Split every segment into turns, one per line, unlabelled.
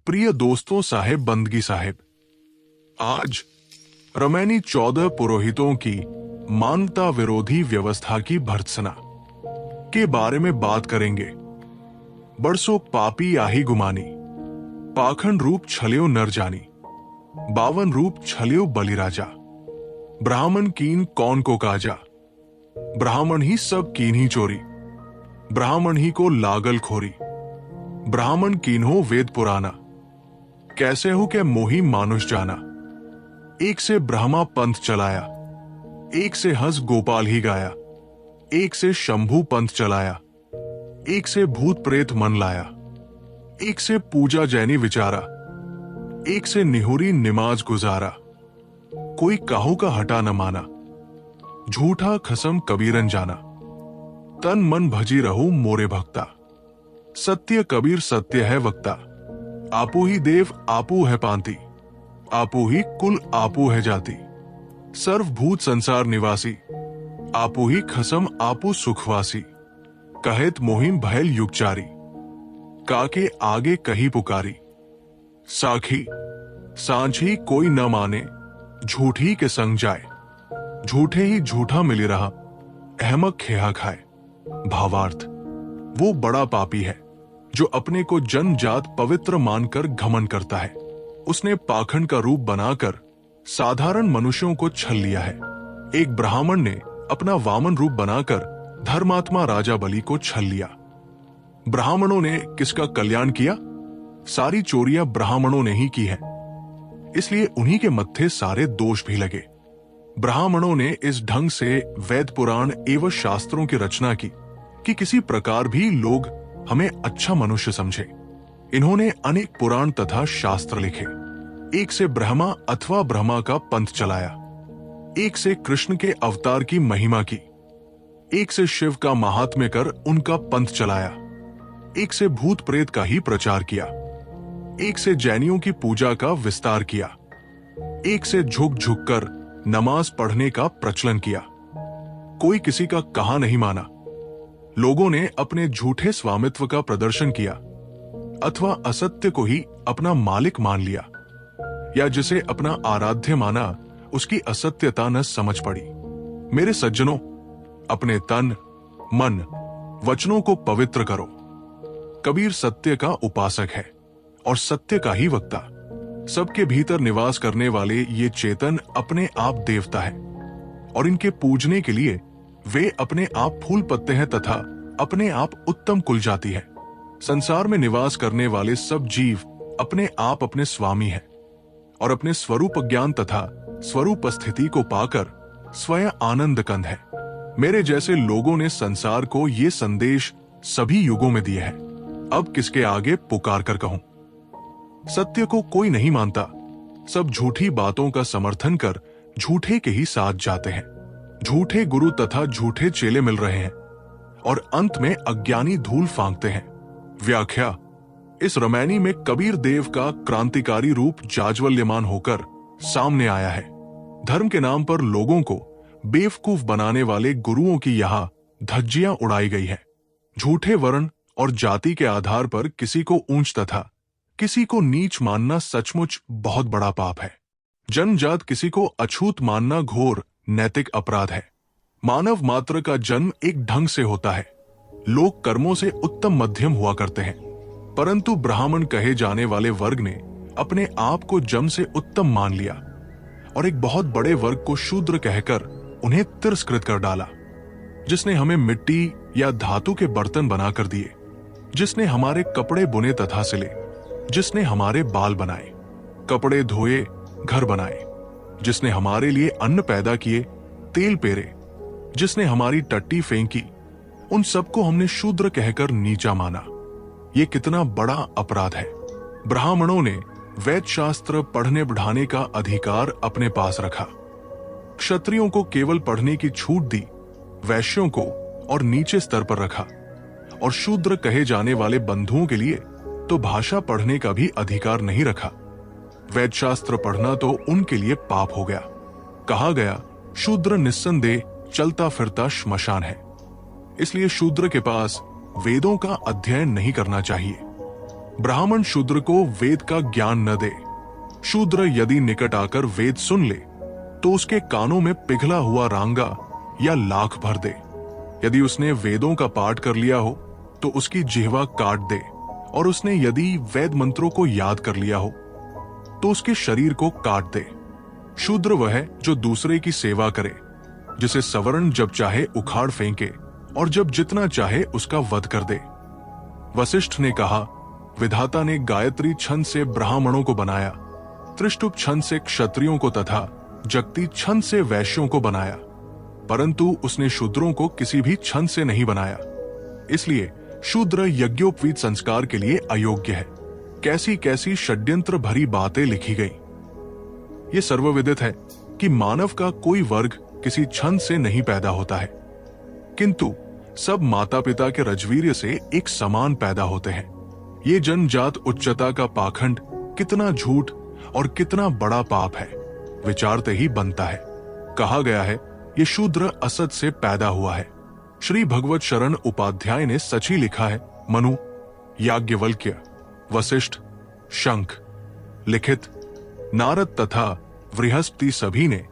प्रिय दोस्तों, साहेब बंदगी साहेब, आज रमैनी 14 पुरोहितों की मानवता विरोधी व्यवस्था की भर्त्सना के बारे में बात करेंगे। बरसों पापी आही गुमानी, पाखंड रूप छल्यो नर जानी, 52 रूप छल्यो बलिराजा, ब्राह्मण कीन कौन को काजा, ब्राह्मण ही सब कीन ही चोरी, ब्राह्मण ही को लागल खोरी, ब्राह्मण कीन हो वेद पुराना, कैसे हो के मोही मानुष जाना। एक से ब्रह्मा पंथ चलाया, एक से हंस गोपाल ही गाया, एक से शंभू पंथ चलाया, एक से भूत प्रेत मन लाया, एक से पूजा जैनी विचारा, एक से निहुरी निमाज गुजारा, कोई काहू का हटा न माना, झूठा खसम कबीरन जाना, तन मन भजी रहू मोरे भक्ता, सत्य कबीर सत्य है वक्ता, आपू ही देव आपू है पांति, आपू ही कुल आपू है जाति, सर्वभूत संसार निवासी, आपू ही खसम आपू सुखवासी, कहेत मोहिम भयल युगचारी, काके आगे कही पुकारी, साखी सांझी कोई न माने, झूठी के संग जाए, झूठे ही झूठा मिली रहा, अहमक खेहा खाए। भावार्थ, वो बड़ा पापी है जो अपने को जन्म जात पवित्र मानकर घमंड करता है। उसने पाखंड का रूप बनाकर साधारण मनुष्यों को छल लिया है। एक ब्राह्मण ने अपना वामन रूप बनाकर धर्मात्मा राजा बलि को छल लिया। ब्राह्मणों ने किसका कल्याण किया? सारी चोरियां ब्राह्मणों ने ही की है, इसलिए उन्हीं के मत्थे सारे दोष भी लगे। ब्राह्मणों ने इस ढंग से वेद पुराण एवं शास्त्रों की रचना की कि किसी प्रकार भी लोग हमें अच्छा मनुष्य समझे। इन्होंने अनेक पुराण तथा शास्त्र लिखे। एक से ब्रह्मा अथवा ब्रह्मा का पंथ चलाया, एक से कृष्ण के अवतार की महिमा की, एक से शिव का महात्म्य कर उनका पंथ चलाया, एक से भूत प्रेत का ही प्रचार किया, एक से जैनियों की पूजा का विस्तार किया, एक से झुक झुक कर नमाज पढ़ने का प्रचलन किया। कोई किसी का कहा नहीं माना। लोगों ने अपने झूठे स्वामित्व का प्रदर्शन किया अथवा असत्य को ही अपना मालिक मान लिया, या जिसे अपना आराध्य माना उसकी असत्यता न समझ पड़ी। मेरे सज्जनों, अपने तन मन वचनों को पवित्र करो। कबीर सत्य का उपासक है और सत्य का ही वक्ता। सबके भीतर निवास करने वाले ये चेतन अपने आप देवता है और इनके पूजने के लिए वे अपने आप फूल पत्ते हैं तथा अपने आप उत्तम कुल जाति है। संसार में निवास करने वाले सब जीव अपने आप अपने स्वामी हैं और अपने स्वरूप ज्ञान तथा स्वरूप स्थिति को पाकर स्वयं आनंद कंद है। मेरे जैसे लोगों ने संसार को ये संदेश सभी युगों में दिए हैं। अब किसके आगे पुकार कर कहूं? सत्य को कोई नहीं मानता। सब झूठी बातों का समर्थन कर झूठे के ही साथ जाते हैं। झूठे गुरु तथा झूठे चेले मिल रहे हैं और अंत में अज्ञानी धूल फांकते हैं। व्याख्या, इस रमैनी में कबीर देव का क्रांतिकारी रूप जाज्वल्यमान होकर सामने आया है। धर्म के नाम पर लोगों को बेवकूफ बनाने वाले गुरुओं की यहाँ धज्जियां उड़ाई गई है। झूठे वर्ण और जाति के आधार पर किसी को ऊंच तथा किसी को नीच मानना सचमुच बहुत बड़ा पाप है। जन्मजात किसी को अछूत मानना घोर नैतिक अपराध है। मानव मात्र का जन्म एक ढंग से होता है। लोग कर्मों से उत्तम मध्यम हुआ करते हैं, परंतु ब्राह्मण कहे जाने वाले वर्ग ने अपने आप को जम से उत्तम मान लिया और एक बहुत बड़े वर्ग को शूद्र कहकर उन्हें तिरस्कृत कर डाला। जिसने हमें मिट्टी या धातु के बर्तन बनाकर दिए, जिसने हमारे कपड़े बुने तथा सिले, जिसने हमारे बाल बनाए, कपड़े धोए, घर बनाए, जिसने हमारे लिए अन्न पैदा किए, तेल पेरे, जिसने हमारी टट्टी फेंकी, उन सबको हमने शूद्र कहकर नीचा माना। ये कितना बड़ा अपराध है। ब्राह्मणों ने वैद शास्त्र पढ़ने बढ़ाने का अधिकार अपने पास रखा। क्षत्रियों को केवल पढ़ने की छूट दी, वैश्यों को और नीचे स्तर पर रखा, और शूद्र कहे जाने वाले बंधुओं के लिए तो भाषा पढ़ने का भी अधिकार नहीं रखा। वैद शास्त्र पढ़ना तो उनके लिए पाप हो गया। कहा गया, शूद्र निस्संदेह चलता फिरता श्मशान है। इसलिए शूद्र के पास वेदों का अध्ययन नहीं करना चाहिए। ब्राह्मण शूद्र को वेद का ज्ञान न दे। शूद्र यदि निकट आकर वेद सुन ले तो उसके कानों में पिघला हुआ रांगा या लाख भर दे। यदि उसने वेदों का पाठ कर लिया हो तो उसकी जिह्वा काट दे, और उसने यदि वेद मंत्रों को याद कर लिया हो तो उसके शरीर को काट दे। शूद्र वह है जो दूसरे की सेवा करे, जिसे सवर्ण जब चाहे उखाड़ फेंके और जब जितना चाहे उसका वध कर दे। वशिष्ठ ने कहा, विधाता ने गायत्री छंद से ब्राह्मणों को बनाया, त्रिष्टुप छंद से क्षत्रियों को तथा जगती छंद से वैश्यों को बनाया, परंतु उसने शूद्रों को किसी भी छंद से नहीं बनाया। इसलिए शूद्र यज्ञोपवीत संस्कार के लिए अयोग्य है। कैसी कैसी षड्यंत्र भरी बातें लिखी गई। ये सर्वविदित है कि मानव का कोई वर्ग किसी छंद से नहीं पैदा होता है, किंतु सब माता पिता के रजवीर्य से एक समान पैदा होते हैं। ये जन्मजात उच्चता का पाखंड कितना झूठ और कितना बड़ा पाप है, विचारते ही बनता है। कहा गया है, ये शूद्र असत से पैदा हुआ है। श्री भगवत शरण उपाध्याय ने सच ही लिखा है। मनु, याज्ञवल्क्य, वशिष्ठ, शंख, लिखित, नारद तथा बृहस्पति सभी ने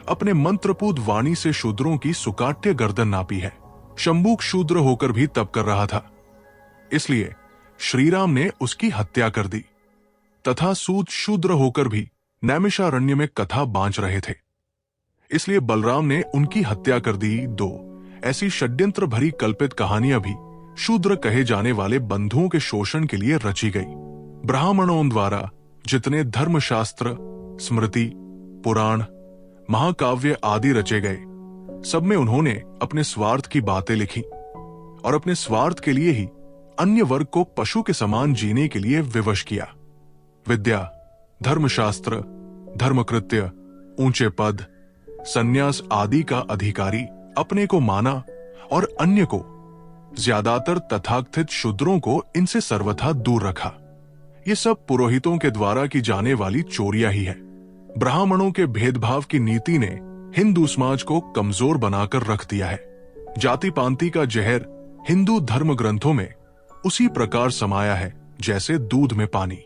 अपने मंत्रपूत वाणी से शूद्रों की सुकाट्य गर्दन नापी है। शंबुक शूद्र होकर भी तप कर रहा था, इसलिए श्रीराम ने उसकी हत्या कर दी, तथा सूत शूद्र होकर भी नैमिषारण्य में कथा बांच रहे थे, इसलिए बलराम ने उनकी हत्या कर दी। दो ऐसी षड्यंत्र भरी कल्पित कहानियां भी शूद्र कहे जाने वाले बंधुओं के शोषण के लिए रची गई। ब्राह्मणों द्वारा जितने धर्मशास्त्र, स्मृति, पुराण, महाकाव्य आदि रचे गए, सब में उन्होंने अपने स्वार्थ की बातें लिखी और अपने स्वार्थ के लिए ही अन्य वर्ग को पशु के समान जीने के लिए विवश किया। विद्या, धर्मशास्त्र, धर्मकृत्य, ऊंचे पद, संन्यास आदि का अधिकारी अपने को माना और अन्य को, ज्यादातर तथाकथित शूद्रों को, इनसे सर्वथा दूर रखा। ये सब पुरोहितों के द्वारा की जाने वाली चोरियां ही है। ब्राह्मणों के भेदभाव की नीति ने हिंदू समाज को कमजोर बनाकर रख दिया है। जाति पांति का जहर हिंदू धर्म ग्रंथों में उसी प्रकार समाया है जैसे दूध में पानी।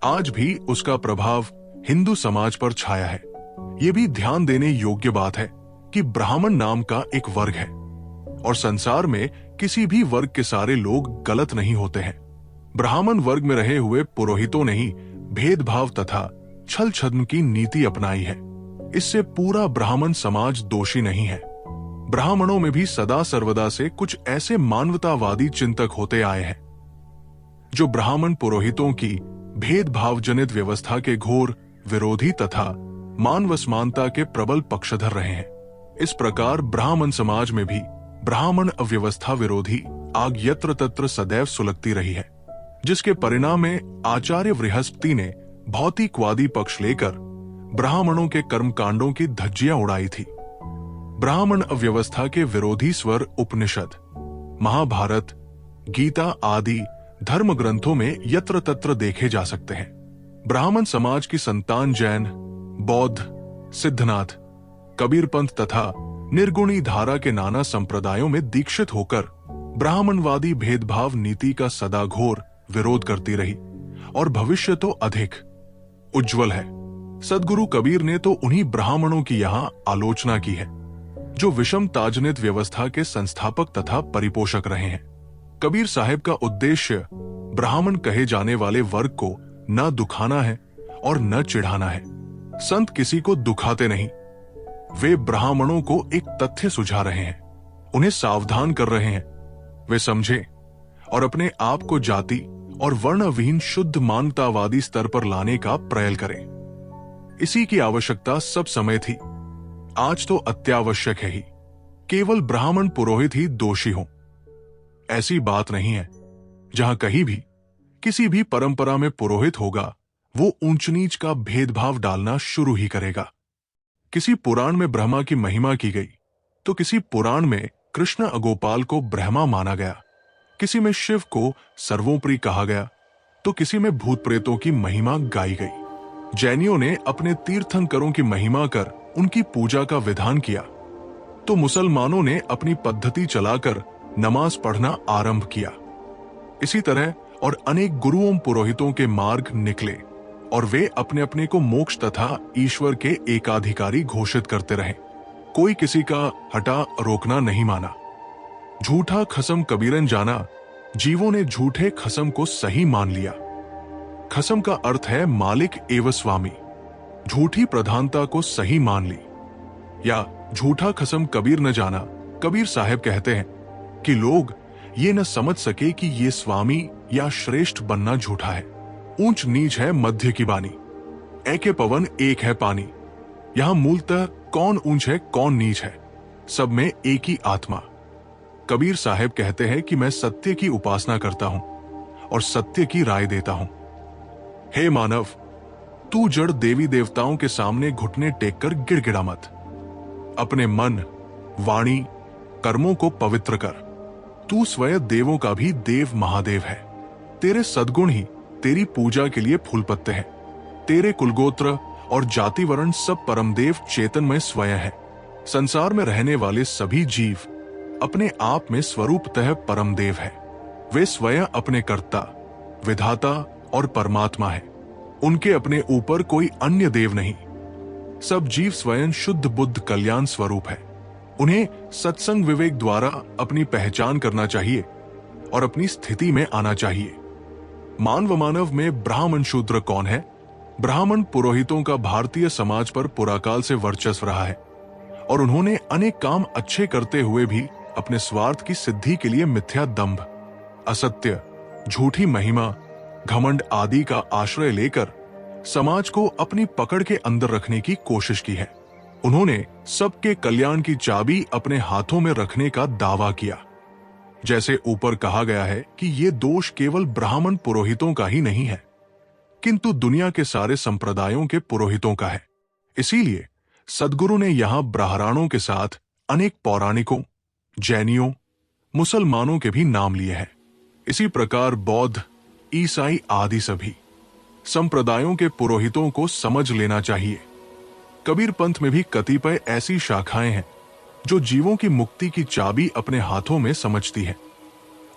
आज भी उसका प्रभाव हिंदू समाज पर छाया है। ये भी ध्यान देने योग्य बात है कि ब्राह्मण नाम का एक वर्ग है, और संसार में किसी भी वर्ग के सारे लोग गलत नहीं होते हैं। ब्राह्मण वर्ग में रहे हुए पुरोहितों ने ही भेदभाव तथा छल छद्म की नीति अपनाई है। इससे पूरा ब्राह्मण समाज दोषी नहीं है। ब्राह्मणों में भी सदा सर्वदा से कुछ ऐसे मानवतावादी चिंतक होते आए हैं जो ब्राह्मण पुरोहितों की भेदभाव जनित व्यवस्था के घोर विरोधी तथा मान व समानता के प्रबल पक्षधर रहे हैं। इस प्रकार ब्राह्मण समाज में भी ब्राह्मण अव्यवस्था विरोधी आग यत्र तत्र सदैव सुलगती रही है, जिसके परिणाम में आचार्य बृहस्पति ने भौतिकवादी पक्ष लेकर ब्राह्मणों के कर्मकांडों की धज्जियां उड़ाई थी। ब्राह्मण अव्यवस्था के विरोधी स्वर उपनिषद, महाभारत, गीता आदि धर्म ग्रंथों में यत्र तत्र देखे जा सकते हैं। ब्राह्मण समाज की संतान जैन, बौद्ध, सिद्धनाथ, कबीरपंथ तथा निर्गुणी धारा के नाना संप्रदायों में दीक्षित होकर ब्राह्मणवादी भेदभाव नीति का सदा घोर विरोध करती रही, और भविष्य तो अधिक उज्जवल है। सदगुरु कबीर ने तो उन्हीं ब्राह्मणों की यहाँ आलोचना की है जो विषम ताजनित व्यवस्था के संस्थापक तथा परिपोषक रहे हैं। कबीर साहब का उद्देश्य ब्राह्मण कहे जाने वाले वर्ग को न दुखाना है और न चिढ़ाना है। संत किसी को दुखाते नहीं, वे ब्राह्मणों को एक तथ्य सुझा रहे हैं, उन्हें सावधान कर रहे हैं। वे समझे और अपने आप को जाति और वर्णविहीन शुद्ध मानवतावादी स्तर पर लाने का प्रयास करें। इसी की आवश्यकता सब समय थी, आज तो अत्यावश्यक है ही। केवल ब्राह्मण पुरोहित ही दोषी हों, ऐसी बात नहीं है। जहां कहीं भी किसी भी परंपरा में पुरोहित होगा, वो ऊंच नीच का भेदभाव डालना शुरू ही करेगा। किसी पुराण में ब्रह्मा की महिमा की गई तो किसी पुराण में कृष्ण अगोपाल को ब्रह्मा माना गया। किसी में शिव को सर्वोपरि कहा गया तो किसी में भूत प्रेतों की महिमा गाई गई। जैनियों ने अपने तीर्थंकरों की महिमा कर उनकी पूजा का विधान किया तो मुसलमानों ने अपनी पद्धति चलाकर नमाज पढ़ना आरंभ किया। इसी तरह और अनेक गुरुओं पुरोहितों के मार्ग निकले और वे अपने अपने को मोक्ष तथा ईश्वर के एकाधिकारी घोषित करते रहे। कोई किसी का हटा रोकना नहीं माना। झूठा खसम कबीरन जाना, जीवों ने झूठे खसम को सही मान लिया। खसम का अर्थ है मालिक एवं स्वामी। झूठी प्रधानता को सही मान ली, या झूठा खसम कबीर न जाना। कबीर साहब कहते हैं कि लोग ये न समझ सके कि ये स्वामी या श्रेष्ठ बनना झूठा है। ऊंच नीच है मध्य की बानी, एक है पवन एक है पानी। यहां मूलतः कौन ऊंच है कौन नीच है, सब में एक ही आत्मा। कबीर साहब कहते हैं कि मैं सत्य की उपासना करता हूं और सत्य की राय देता हूं। हे मानव, तू जड़ देवी देवताओं के सामने घुटने टेक कर गिड़गिड़ा मत। अपने मन, वाणी, कर्मों को पवित्र कर। तू स्वयं देवों का भी देव महादेव है। तेरे सद्गुण ही तेरी पूजा के लिए फूल पत्ते हैं। तेरे कुलगोत्र और जाति वर्ण सब परमदेव चेतनमय स्वयं है। संसार में रहने वाले सभी जीव अपने आप में स्वरूपतः परमदेव है। वे स्वयं अपने कर्ता, विधाता और परमात्मा है। उनके अपने ऊपर कोई अन्य देव नहीं। सब जीव स्वयं शुद्ध बुद्ध कल्याण स्वरूप है। उन्हें सत्संग विवेक द्वारा अपनी पहचान करना चाहिए और अपनी स्थिति में आना चाहिए। मानव मानव में ब्राह्मण शूद्र कौन है? ब्राह्मण पुरोहितों का भारतीय समाज पर पुराकाल से वर्चस्व रहा है और उन्होंने अनेक काम अच्छे करते हुए भी अपने स्वार्थ की सिद्धि के लिए मिथ्या दंभ, असत्य, झूठी महिमा, घमंड आदि का आश्रय लेकर समाज को अपनी पकड़ के अंदर रखने की कोशिश की है। उन्होंने सबके कल्याण की चाबी अपने हाथों में रखने का दावा किया। जैसे ऊपर कहा गया है कि ये दोष केवल ब्राह्मण पुरोहितों का ही नहीं है, किंतु दुनिया के सारे संप्रदायों के पुरोहितों का है। इसीलिए सद्गुरु ने यहां ब्राह्मणों के साथ अनेक पौराणिकों, जैनियों, मुसलमानों के भी नाम लिए हैं। इसी प्रकार बौद्ध, ईसाई आदि सभी संप्रदायों के पुरोहितों को समझ लेना चाहिए। कबीर पंथ में भी कतिपय ऐसी शाखाएं हैं जो जीवों की मुक्ति की चाबी अपने हाथों में समझती है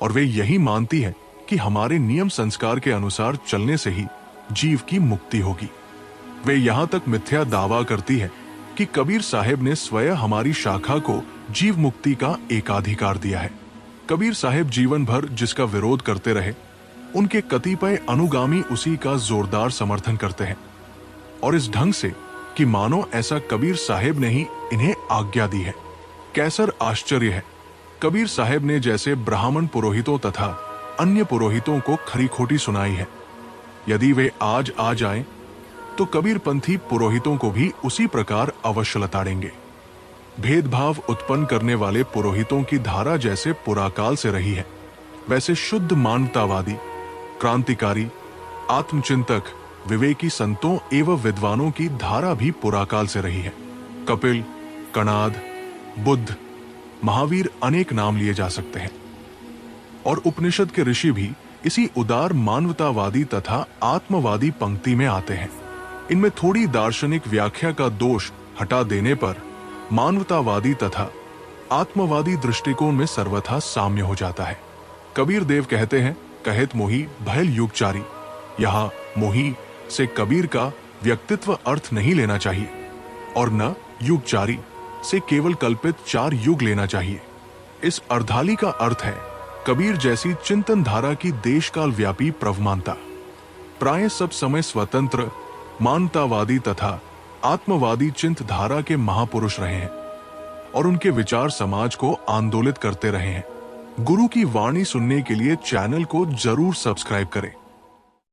और वे यही मानती है कि हमारे नियम संस्कार के अनुसार चलने से ही जीव की मुक्ति होगी। वे यहां तक मिथ्या दावा करती है कि कबीर साहब ने स्वयं हमारी शाखा को जीव मुक्ति का एकाधिकार दिया है। कबीर साहब जीवन भर जिसका विरोध करते रहे, उनके कतिपय अनुगामी उसी का जोरदार समर्थन करते हैं और इस ढंग से कि मानो ऐसा कबीर साहब ने ही इन्हें आज्ञा दी है। कैसर आश्चर्य है। कबीर साहब ने जैसे ब्राह्मण पुरोहितों तथा अन्य पुरोहितों को खरी खोटी सुनाई है, यदि वे आज आ जाएं, तो कबीर पंथी पुरोहितों को भी उसी प्रकार अवश्य लताड़ेंगे। भेदभाव उत्पन्न करने वाले पुरोहितों की धारा जैसे पुराकाल से रही है, वैसे शुद्ध मानवतावादी, क्रांतिकारी, आत्मचिंतक, विवेकी संतों एवं विद्वानों की धारा भी पुराकाल से रही है। कपिल, कणाद, बुद्ध, महावीर अनेक नाम लिए जा सकते हैं और उपनिषद के ऋषि भी इसी उदार मानवतावादी तथा आत्मवादी पंक्ति में आते हैं। इनमें थोड़ी दार्शनिक व्याख्या का दोष हटा देने पर मानवतावादी तथा आत्मवादी दृष्टिकोण में सर्वथा साम्य हो जाता है। कबीर देव कहते हैं, कहित मोही भयल युगचारी। यहाँ मोही से कबीर का व्यक्तित्व अर्थ नहीं लेना चाहिए और न युगचारी से केवल कल्पित 4 युग लेना चाहिए। इस अर्धाली का अर्थ है कबीर जैसी चिंतन धारा की देशकाल व्यापी प्रवमानता। प्राय सब समय स्वतंत्र, मानवतावादी तथा आत्मवादी चिंत धारा के महापुरुष रहे हैं और उनके विचार समाज को आंदोलित करते रहे हैं। गुरु की वाणी सुनने के लिए चैनल को जरूर सब्सक्राइब करें।